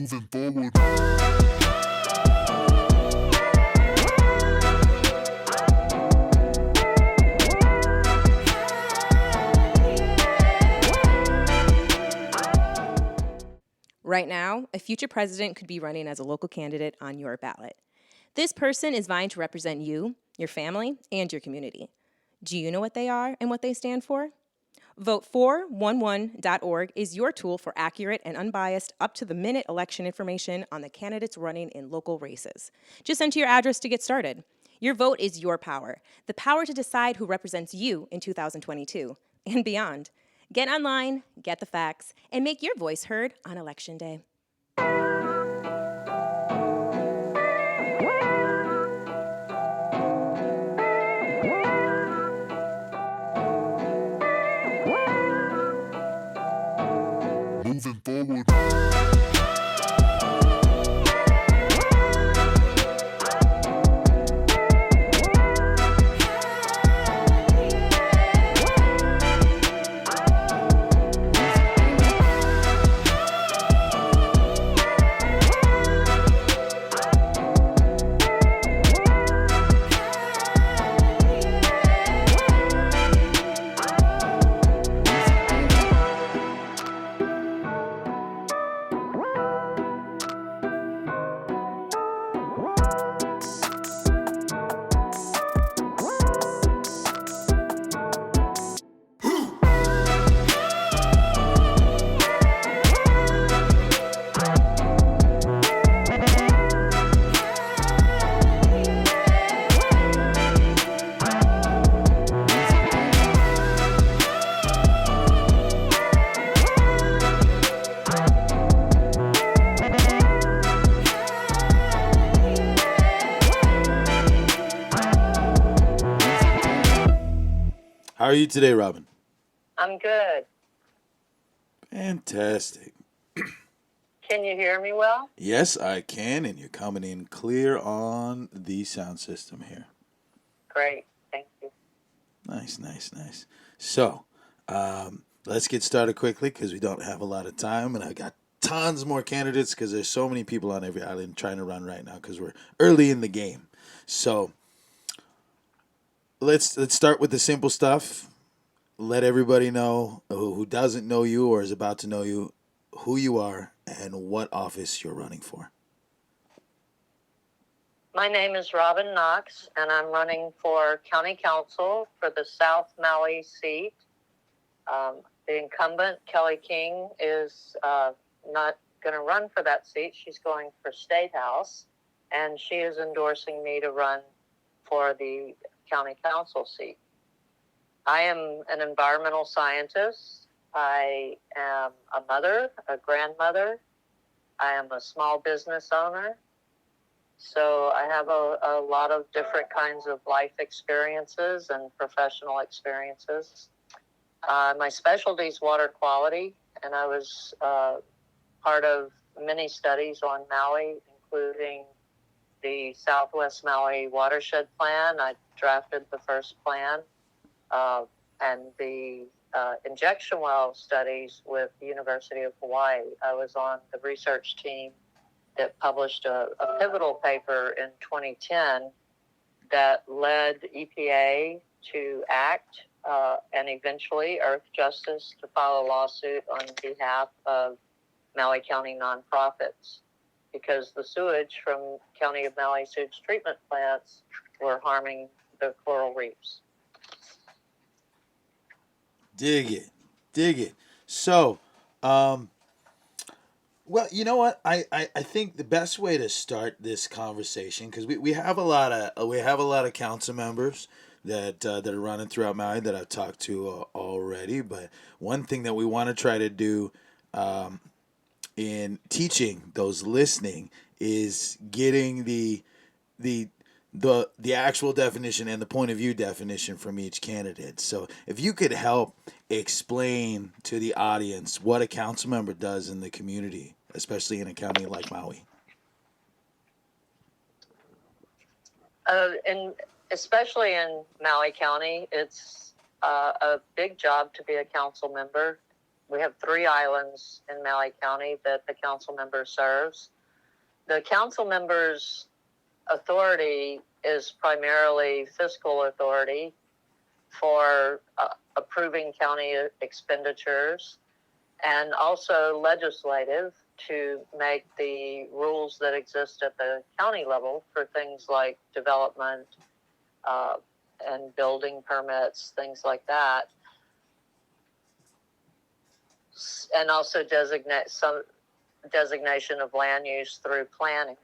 Moving forward. Right now, a future president could be running as a local candidate on your ballot. This person is vying to represent you, your family, and your community. Do you know what they are and what they stand for? Vote411.org is your tool for accurate and unbiased, up-to-the-minute election information on the candidates running in local races. Just enter your address to get started. Your vote is your power, the power to decide who represents you in 2022 and beyond. Get online, get the facts, and make your voice heard on Election Day. Moving forward. How are you today, Robin? I'm good. Fantastic. Can you hear me well? Yes, I can, and you're coming in clear on the sound system here. Great. Thank you. Nice. So, let's get started quickly because we don't have a lot of time, and I got tons more candidates because there's so many people on every island trying to run right now because we're early in the game. So, let's start with the simple stuff. Let everybody know who doesn't know you or is about to know you, who you are, and what office you're running for. My name is Robin Knox, and I'm running for County Council for the South Maui seat. The incumbent, Kelly King, is not going to run for that seat. She's going for State House, and she is endorsing me to run for the County Council seat. I am an environmental scientist. I am a mother, a grandmother. I am a small business owner. So I have a lot of different kinds of life experiences and professional experiences. My specialty is water quality, and I was part of many studies on Maui, including the Southwest Maui Watershed Plan. I drafted the first plan. And the injection well studies with the University of Hawaii. I was on the research team that published a pivotal paper in 2010 that led EPA to act and eventually Earth Justice to file a lawsuit on behalf of Maui County nonprofits because the sewage from County of Maui sewage treatment plants were harming the coral reefs. Dig it. So, well, you know what? I think the best way to start this conversation, because we have a lot of council members that are running throughout Maui that I've talked to already. But one thing that we want to try to do in teaching those listening is getting the actual definition and the point of view definition from each candidate. So if you could help explain to the audience what a council member does in the community, especially in a county like Maui. And especially in Maui County, it's a big job to be a council member. we have 3 islands in Maui County that the council member serves. The council member's authority is primarily fiscal authority for approving county expenditures, and also legislative to make the rules that exist at the county level for things like development and building permits, things like that. And also designation of land use through planning.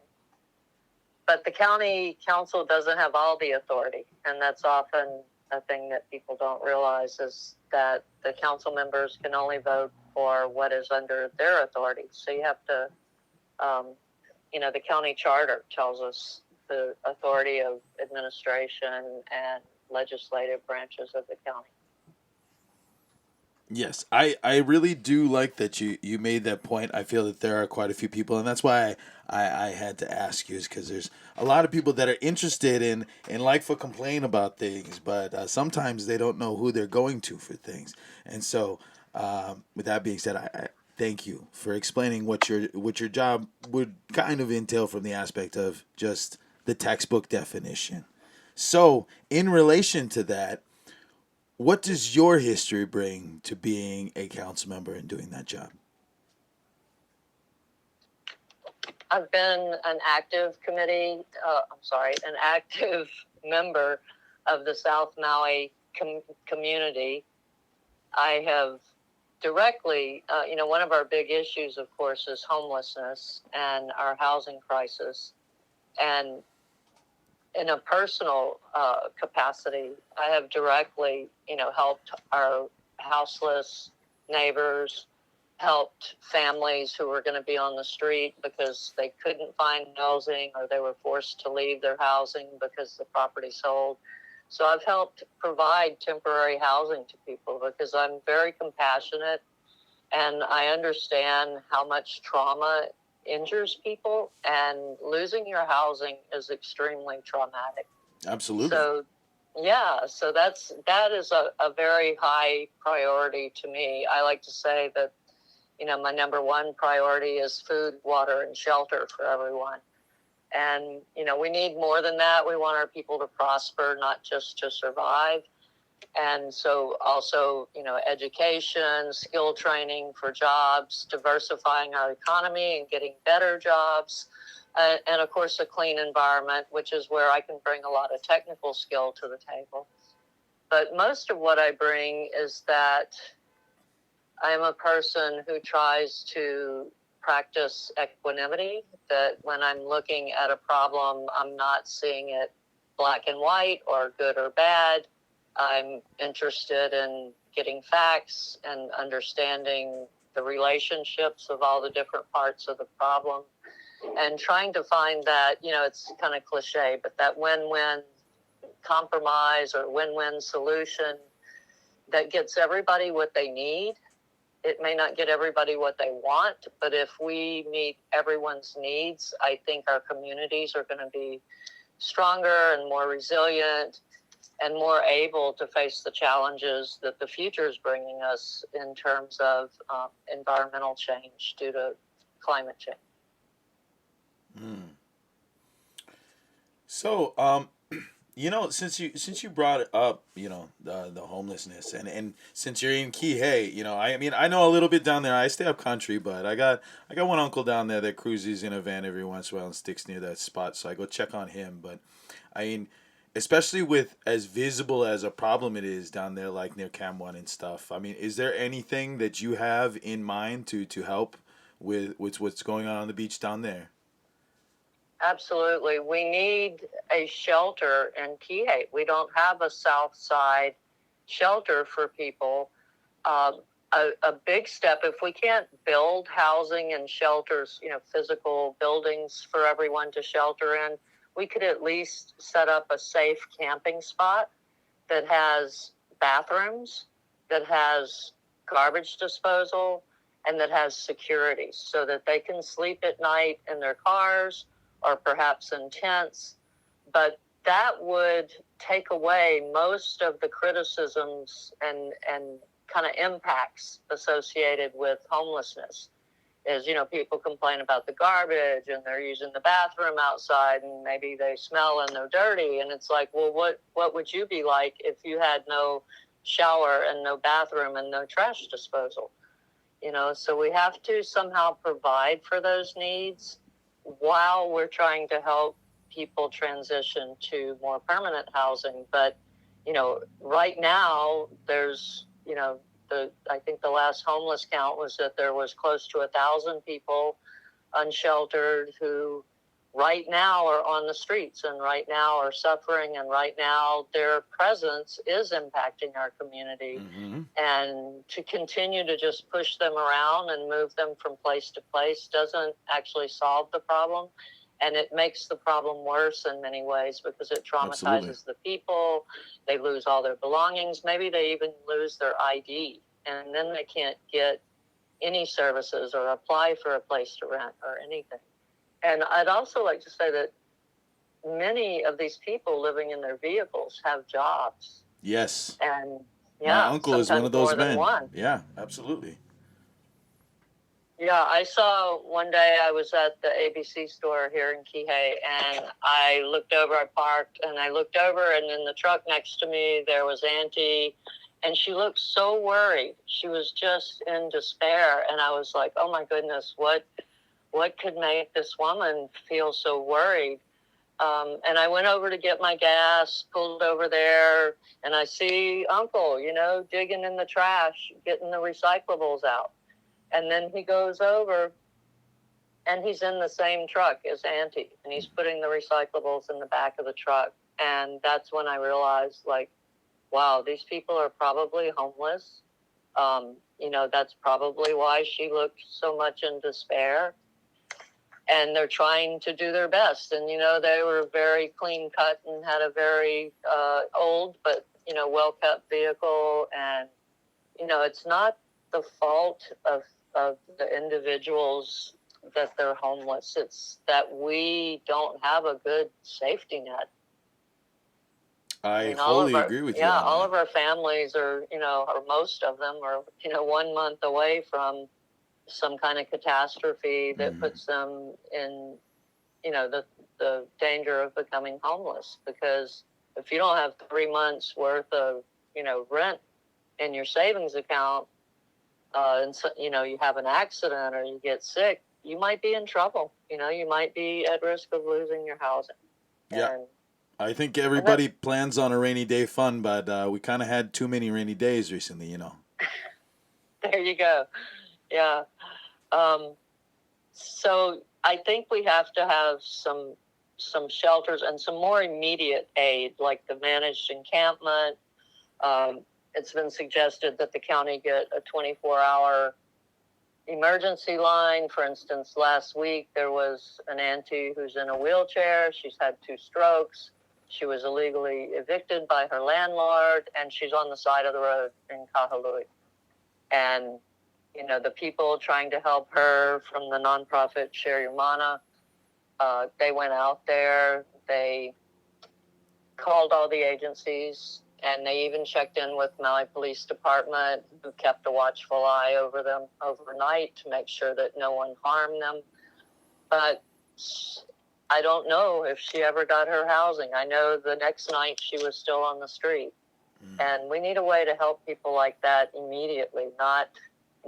But the county council doesn't have all the authority, and that's often a thing that people don't realize, is that the council members can only vote for what is under their authority. So you have to, the county charter tells us the authority of administration and legislative branches of the county. Yes, I really do like that you made that point. I feel that there are quite a few people, and that's why I had to ask you, is because there's a lot of people that are interested in and like for complain about things, but sometimes they don't know who they're going to for things. And so, with that being said, I thank you for explaining what your job would kind of entail from the aspect of just the textbook definition. So, in relation to that, what does your history bring to being a council member and doing that job? I've been an active member of the South Maui community. I have directly, one of our big issues, of course, is homelessness and our housing crisis. And in a personal capacity, I have directly, helped our houseless neighbors, helped families who were going to be on the street because they couldn't find housing, or they were forced to leave their housing because the property sold. So I've helped provide temporary housing to people because I'm very compassionate, and I understand how much trauma injures people, and losing your housing is extremely traumatic. Absolutely. So that is a very high priority to me. I like to say that, my number one priority is food, water, and shelter for everyone. And, we need more than that. We want our people to prosper, not just to survive. And so also, education, skill training for jobs, diversifying our economy and getting better jobs, and of course, a clean environment, which is where I can bring a lot of technical skill to the table. But most of what I bring is that I'm a person who tries to practice equanimity, that when I'm looking at a problem, I'm not seeing it black and white or good or bad. I'm interested in getting facts and understanding the relationships of all the different parts of the problem, and trying to find that, it's kind of cliche, but that win-win compromise or win-win solution that gets everybody what they need. It may not get everybody what they want, but if we meet everyone's needs, I think our communities are going to be stronger and more resilient and more able to face the challenges that the future is bringing us in terms of environmental change due to climate change. So, since you brought it up, the homelessness, and since you're in Kihei, I know a little bit down there. I stay up country, but I got one uncle down there that cruises in a van every once in a while and sticks near that spot, so I go check on him. But especially with as visible as a problem it is down there, like near Cam 1 and stuff, is there anything that you have in mind to help with what's going on the beach down there? Absolutely. We need a shelter in Kihei. We don't have a South Side shelter for people. A big step, if we can't build housing and shelters, physical buildings for everyone to shelter in, we could at least set up a safe camping spot that has bathrooms, that has garbage disposal, and that has security so that they can sleep at night in their cars or perhaps in tents. But that would take away most of the criticisms and kind of impacts associated with homelessness. Is, people complain about the garbage and they're using the bathroom outside and maybe they smell and they're dirty. And it's like, well, what would you be like if you had no shower and no bathroom and no trash disposal? So we have to somehow provide for those needs while we're trying to help people transition to more permanent housing. But, right now there's, I think the last homeless count was that there was close to 1,000 people unsheltered who right now are on the streets and right now are suffering, and right now their presence is impacting our community. Mm-hmm. And to continue to just push them around and move them from place to place doesn't actually solve the problem. And it makes the problem worse in many ways because it traumatizes the people. They lose all their belongings. Maybe they even lose their ID. And then they can't get any services or apply for a place to rent or anything. And I'd also like to say that many of these people living in their vehicles have jobs. Yes. And my uncle is one of those men. One. Yeah, absolutely. Yeah, I saw one day I was at the ABC store here in Kihei, and I parked, and I looked over, and in the truck next to me, there was Auntie, and she looked so worried. She was just in despair, and I was like, oh my goodness, what could make this woman feel so worried? And I went over to get my gas, pulled over there, and I see Uncle, digging in the trash, getting the recyclables out. And then he goes over and he's in the same truck as Auntie, and he's putting the recyclables in the back of the truck. And that's when I realized, like, wow, these people are probably homeless. That's probably why she looked so much in despair. And they're trying to do their best. And, they were very clean cut and had a very old but, well-kept vehicle. And, it's not the fault of the individuals that they're homeless. It's that we don't have a good safety net. I wholly agree with you. Yeah, all of our families are, or most of them are, 1 month away from some kind of catastrophe that puts them in, the danger of becoming homeless. Because if you don't have 3 months worth of, rent in your savings account, and so, you have an accident or you get sick, you might be in trouble. You might be at risk of losing your housing. Yeah. And I think everybody plans on a rainy day fund, but we kind of had too many rainy days recently, There you go. Yeah. So I think we have to have some shelters and some more immediate aid, like the managed encampment. It's been suggested that the county get a 24-hour emergency line. For instance, last week there was an auntie who's in a wheelchair. She's had 2 strokes. She was illegally evicted by her landlord, and she's on the side of the road in Kahului. And, the people trying to help her from the nonprofit Share Your Mana, they went out there. They called all the agencies, and they even checked in with Maui Police Department, who kept a watchful eye over them overnight to make sure that no one harmed them. But I don't know if she ever got her housing. I know the next night she was still on the street. And we need a way to help people like that immediately, not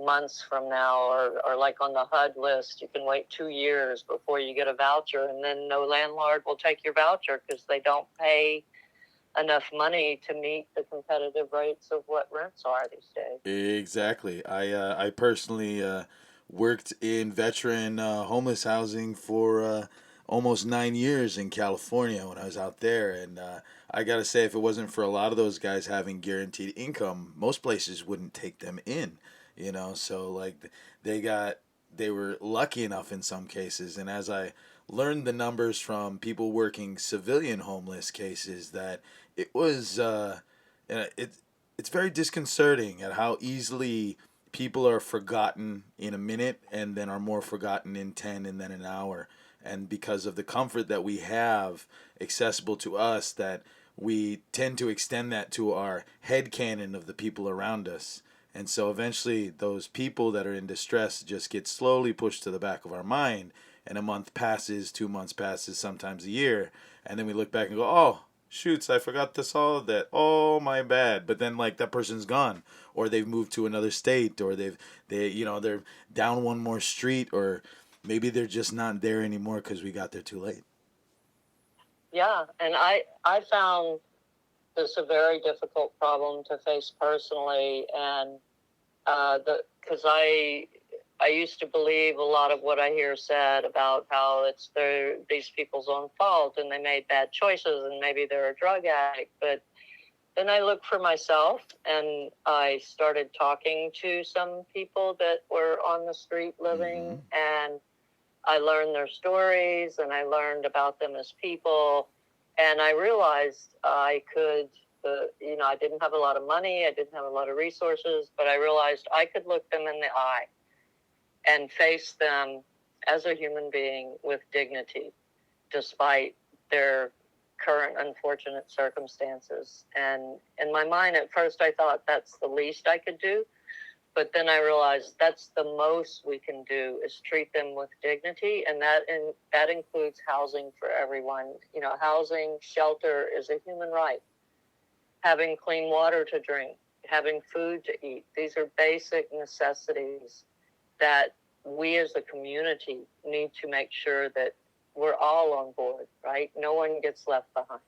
months from now, or like on the HUD list, you can wait 2 years before you get a voucher, and then no landlord will take your voucher because they don't pay enough money to meet the competitive rates of what rents are these days. Exactly. I personally worked in veteran homeless housing for almost 9 years in California when I was out there, and I gotta say, if it wasn't for a lot of those guys having guaranteed income, most places wouldn't take them in. So like they were lucky enough in some cases, and as I learned the numbers from people working civilian homeless cases, that it was it's very disconcerting at how easily people are forgotten in a minute and then are more forgotten in 10 and then an hour. And because of the comfort that we have accessible to us, that we tend to extend that to our head canon of the people around us. And so eventually those people that are in distress just get slowly pushed to the back of our mind. And a month passes, 2 months passes, sometimes a year. And then we look back and go, oh, shoots, I forgot to solve that. Oh, my bad. But then like that person's gone, or they've moved to another state, or they're down one more street, or maybe they're just not there anymore because we got there too late. Yeah, and I found this a very difficult problem to face personally, and because I used to believe a lot of what I hear said about how it's these people's own fault and they made bad choices and maybe they're a drug addict. But then I looked for myself and I started talking to some people that were on the street living, and I learned their stories and I learned about them as people. And I realized I could, I didn't have a lot of money, I didn't have a lot of resources, but I realized I could look them in the eye and face them as a human being with dignity, despite their current unfortunate circumstances. And in my mind, at first, I thought that's the least I could do. But then I realized that's the most we can do, is treat them with dignity. And that includes housing for everyone. Housing, shelter is a human right. Having clean water to drink, having food to eat. These are basic necessities that we as a community need to make sure that we're all on board, right? No one gets left behind.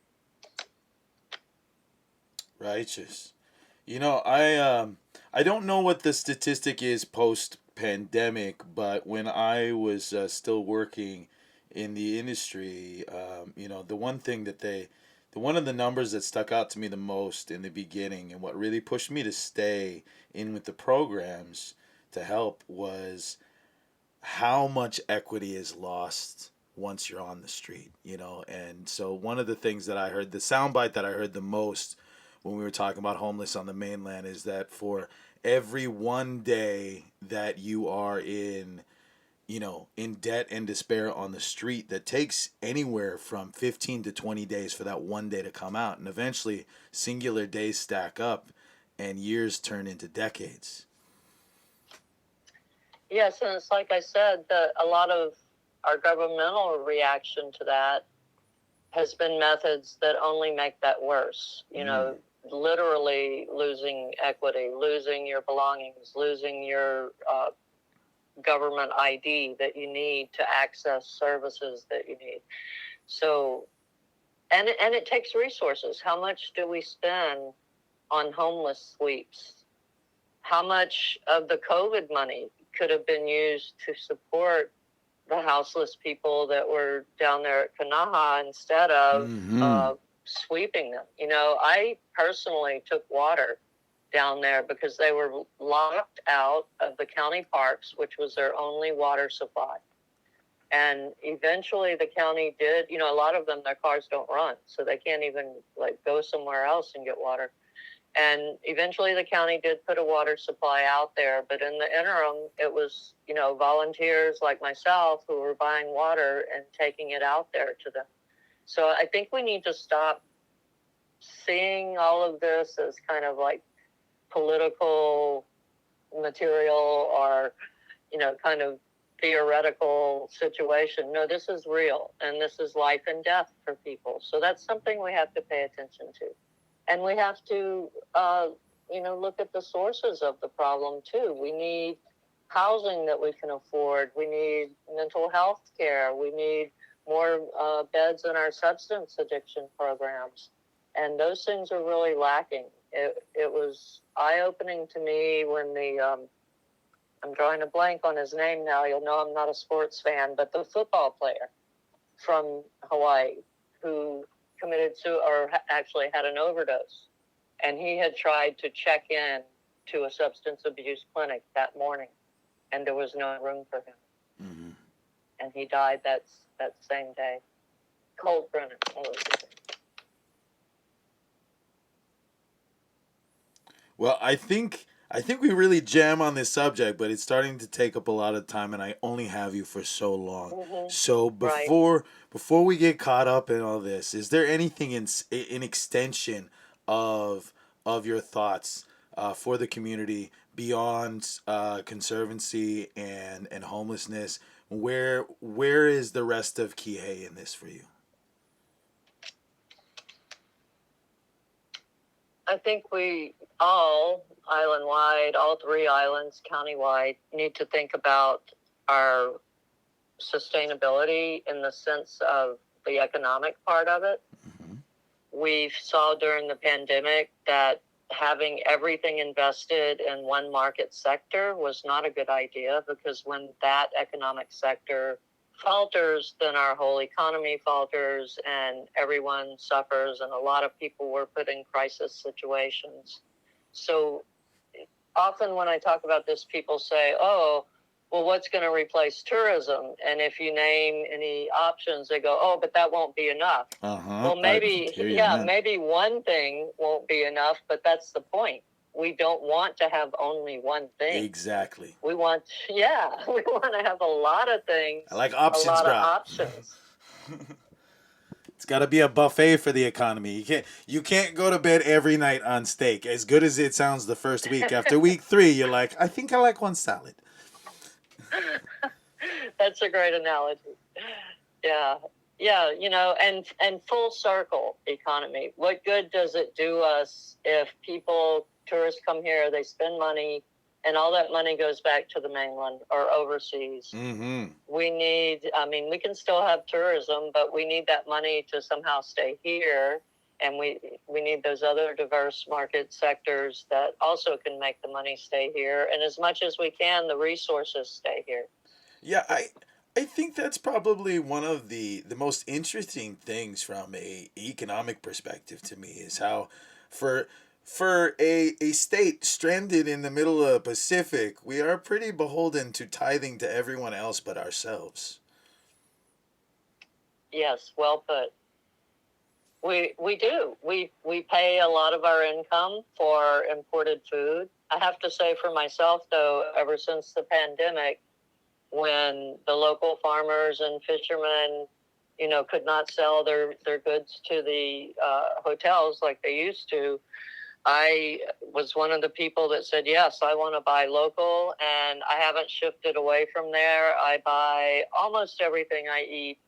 Righteous. I don't know what the statistic is post pandemic, but when I was still working in the industry, one of the numbers that stuck out to me the most in the beginning and what really pushed me to stay in with the programs to help was how much equity is lost once you're on the street, And so one of the things that I heard, the soundbite that I heard the most when we were talking about homeless on the mainland, is that for every one day that you are in debt and despair on the street, that takes anywhere from 15 to 20 days for that one day to come out. And eventually singular days stack up and years turn into decades. Yes, and it's like I said, that a lot of our governmental reaction to that has been methods that only make that worse. Literally losing equity, losing your belongings, losing your government ID that you need to access services that you need. So, and it takes resources. How much do we spend on homeless sweeps? How much of the COVID money could have been used to support the houseless people that were down there at Kanaha instead of sweeping them? I personally took water down there because they were locked out of the county parks, which was their only water supply. And eventually the county did, a lot of them, their cars don't run, so they can't even go somewhere else and get water. And eventually the county did put a water supply out there, but in the interim, it was, volunteers like myself who were buying water and taking it out there to them. So I think we need to stop seeing all of this as kind of like political material or, kind of theoretical situation. No, this is real, and this is life and death for people. So that's something we have to pay attention to. And we have to, look at the sources of the problem, too. We need housing that we can afford. We need mental health care. We need more beds in our substance addiction programs. And those things are really lacking. It was eye-opening to me when I'm drawing a blank on his name now. You'll know I'm not a sports fan, but the football player from Hawaii who committed actually had an overdose. And he had tried to check in to a substance abuse clinic that morning, and there was no room for him. Mm-hmm. And he died that same day. Colt Brennan. Well, I think we really jam on this subject, but it's starting to take up a lot of time, and I only have you for so long. Mm-hmm. So before we get caught up in all this, is there anything in extension of your thoughts for the community beyond conservancy and homelessness, where is the rest of Kihei in this for you? I think we all, island-wide, all three islands, county-wide, need to think about our sustainability in the sense of the economic part of it. Mm-hmm. We saw during the pandemic that having everything invested in one market sector was not a good idea, because when that economic sector falters, then our whole economy falters and everyone suffers, and a lot of people were put in crisis situations. So often when I talk about this, people say, oh, well, what's going to replace tourism? And if you name any options, they go, oh, but that won't be enough. Well, maybe, maybe one thing won't be enough, but that's the point. We don't want to have only one thing. Exactly. We want to have a lot of things. I like options, a lot bro. of options. It's got to be a buffet for the economy. You can't go to bed every night on steak. As good as it sounds the first week, after week 3, you're like, I think I like one salad. That's a great analogy. Yeah, and full circle economy. What good does it do us if tourists come here, they spend money, and all that money goes back to the mainland or overseas? Mm-hmm. We can still have tourism, but we need that money to somehow stay here. And we need those other diverse market sectors that also can make the money stay here. And as much as we can, the resources stay here. Yeah, I think that's probably one of the most interesting things from a economic perspective to me, is how for a state stranded in the middle of the Pacific, we are pretty beholden to tithing to everyone else but ourselves. Yes, well put. We do. We pay a lot of our income for imported food. I have to say for myself, though, ever since the pandemic, when the local farmers and fishermen, could not sell their goods to the hotels like they used to, I was one of the people that said, yes, I want to buy local, and I haven't shifted away from there. I buy almost everything I eat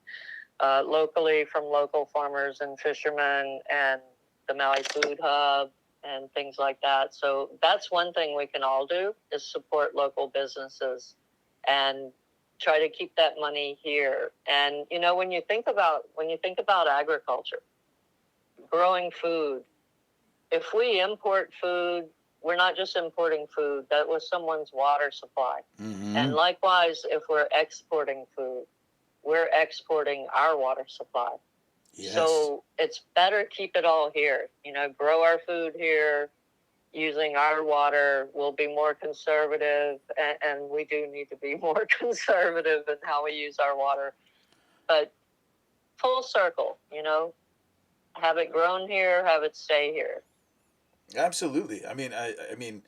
locally from local farmers and fishermen and the Maui Food Hub and things like that. So that's one thing we can all do, is support local businesses and try to keep that money here. And when you think about agriculture, growing food, if we import food, we're not just importing food. That was someone's water supply. Mm-hmm. And likewise, if we're exporting food, we're exporting our water supply. Yes. So it's better keep it all here. Grow our food here, using our water. We'll be more conservative, and we do need to be more conservative in how we use our water. But full circle, have it grown here, have it stay here. Absolutely. I mean,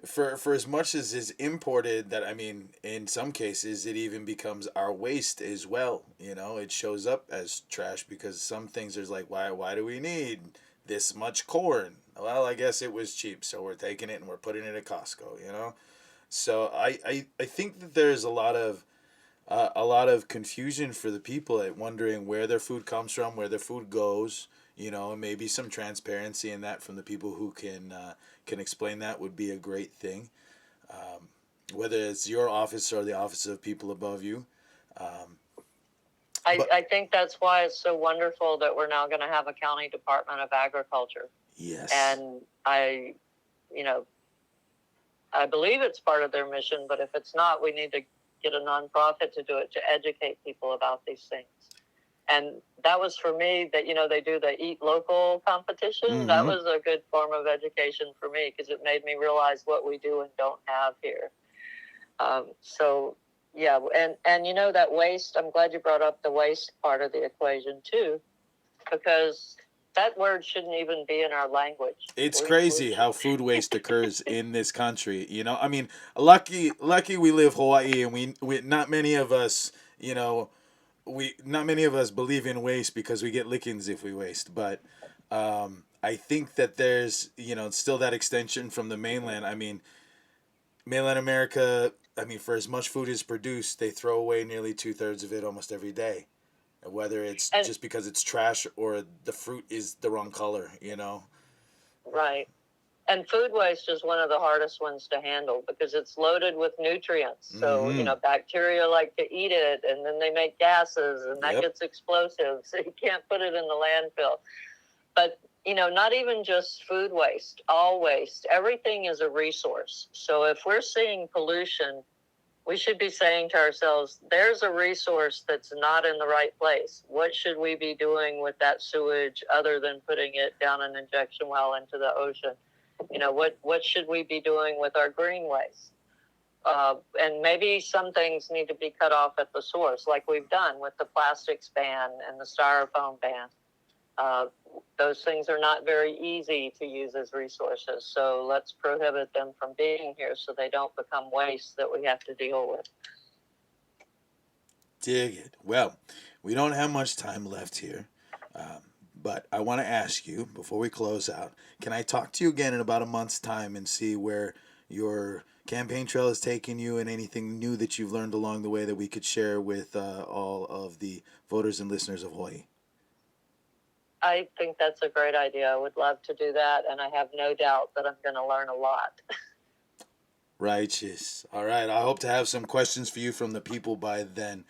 for as much as is imported, that in some cases it even becomes our waste as well. It shows up as trash, because some things there's like, why do we need this much corn? Well, I guess it was cheap, so we're taking it and we're putting it at Costco. So I think that there's a lot of confusion for the people at wondering where their food comes from, where their food goes. And maybe some transparency in that from the people who can explain that would be a great thing. Whether it's your office or the office of people above you. I think that's why it's so wonderful that we're now going to have a county department of agriculture. Yes. And I believe it's part of their mission, but if it's not, we need to get a nonprofit to do it, to educate people about these things. And that was for me that, they do the Eat Local competition. Mm-hmm. That was a good form of education for me, because it made me realize what we do and don't have here. Yeah. And that waste, I'm glad you brought up the waste part of the equation too, because that word shouldn't even be in our language. It's crazy how food waste occurs in this country. Lucky we live Hawaii, and we not many of us, not many of us believe in waste because we get lickings if we waste. But I think that there's, still that extension from the mainland. mainland America, I mean, for as much food is produced, they throw away nearly 2/3 of it almost every day. Whether it's And just because it's trash or the fruit is the wrong color, you know? right. And food waste is one of the hardest ones to handle because it's loaded with nutrients. So, bacteria like to eat it, and then they make gases, and that gets explosive. So you can't put it in the landfill. But, not even just food waste, all waste. Everything is a resource. So if we're seeing pollution, we should be saying to ourselves, there's a resource that's not in the right place. What should we be doing with that sewage other than putting it down an injection well into the ocean? What should we be doing with our green waste? And maybe some things need to be cut off at the source, like we've done with the plastics ban and the styrofoam ban. Those things are not very easy to use as resources. So let's prohibit them from being here so they don't become waste that we have to deal with. Dig it. Well, we don't have much time left here. But I want to ask you, before we close out, can I talk to you again in about a month's time and see where your campaign trail has taken you and anything new that you've learned along the way that we could share with all of the voters and listeners of Hawaii? I think that's a great idea. I would love to do that, and I have no doubt that I'm going to learn a lot. Righteous. All right. I hope to have some questions for you from the people by then.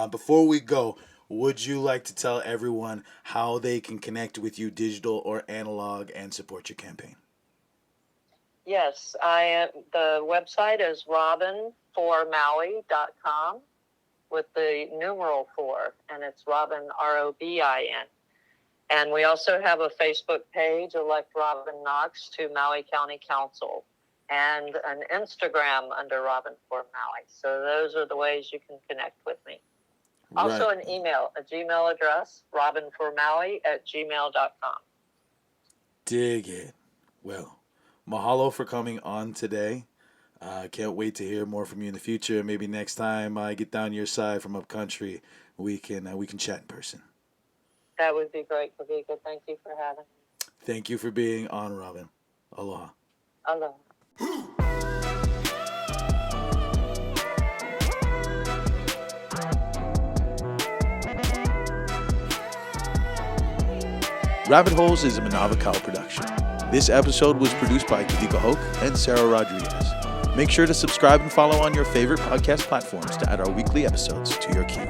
Before we go, would you like to tell everyone how they can connect with you, digital or analog, and support your campaign? Yes, the website is robinformaui.com with the numeral 4, and it's Robin, R-O-B-I-N. And we also have a Facebook page, Elect Robin Knox to Maui County Council, and an Instagram under Robin for Maui. So those are the ways you can connect with me. Also Right. an email, a Gmail address, robinformaui@gmail.com. Dig it. Well, mahalo for coming on today. Can't wait to hear more from you in the future. Maybe next time I get down your side from up country, we can chat in person. That would be great, Kawika. Thank you for having me. Thank you for being on, Robin. Aloha. Aloha. Rabbit Holes is a Manava Cow production. This episode was produced by Kawika Hoke and Sarah Rodriguez. Make sure to subscribe and follow on your favorite podcast platforms to add our weekly episodes to your queue.